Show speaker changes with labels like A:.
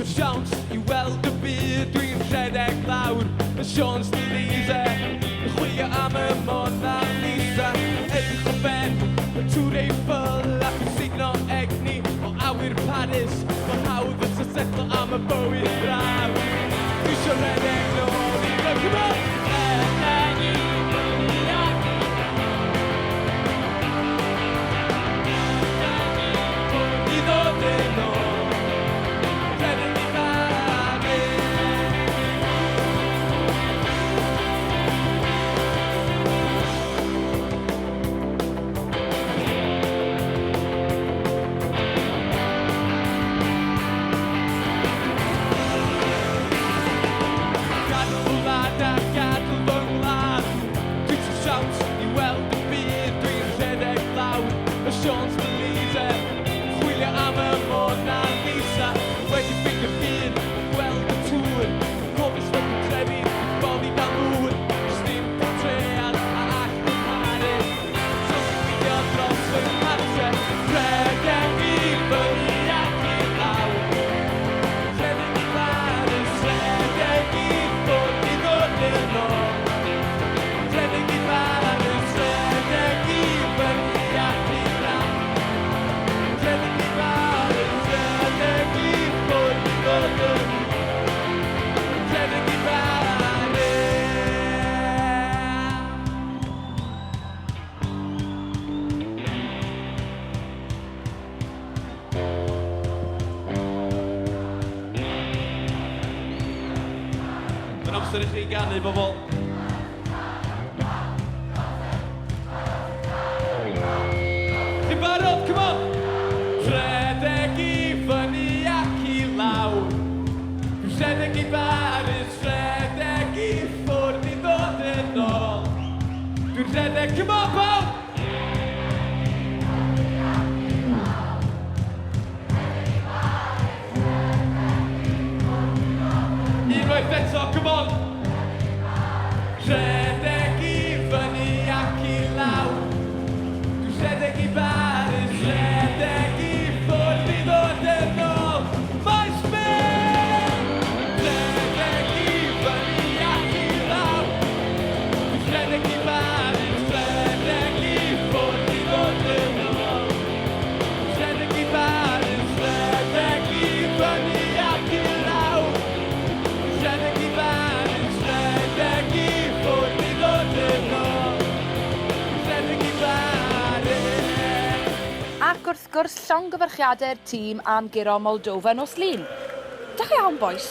A: Isio'r siawns I weld y byd Dwi'n rhedeg lawr y Champs-Élysées Yn chwilio am y Mona Lisa Edrych o ben y Tour Eiffel Ac yn signo egni o awyr Paris Mae'n hawdd yn setlo am y bywyd braf Dwi isio rhedeg nôl I rhywbeth Rhedeg I I ddod yn ôl Rhedeg I Paris Gadw fy wlad a gadw fy ngwlad Dwi isio siawns I weld y byd Dwi'n rhedeg lawr y Champs-Élysées Chwilio am y Mona Lisa Wedi ffeindio ffyn gweld y tŵr Cofis fod yn trefi bod I dan ddŵr Jyst dim portread a all yn Paris So sy'n fideo dros fy martiau Rhedeg I fyny ac I lawr Rhedeg I Paris Rhedeg I ffwrdd I ddod yn ôl Rhedeg I Paris Rhedeg I fyny ac I lawr Rhedeg I Paris Rhedeg I ffwrdd I ddod yn ôl Rhedeg I Paris Mae'n amser I chi ganu bobl. Chi'n barod? Come on! Rhedeg I fyny ac I lawr Rhedeg I Paris Rhedeg I ffwrdd I ddod yn ôl Dwi'n rhedeg, come on pawb! Unwaith eto, come on! Rhedeg I fyny ac I lawr Dwi'n rhedeg I Paris Rhedeg I ffwrdd I ddod yn ôl Maes Ben! Rhedeg I fyny ac I lawr Dwi'n rhedeg I Paris Rhedeg I ffwrdd I ddod yn ôl Rhedeg I Paris Rhedeg I fyny ac I lawr Rhedeg I Paris Rhedeg I ffwrdd I ddod yn ôl Rhedeg I Paris
B: Ac wrth gwrs llongyfarchiadau'r tîm am guro Moldofa nos lun. Da iawn, bois.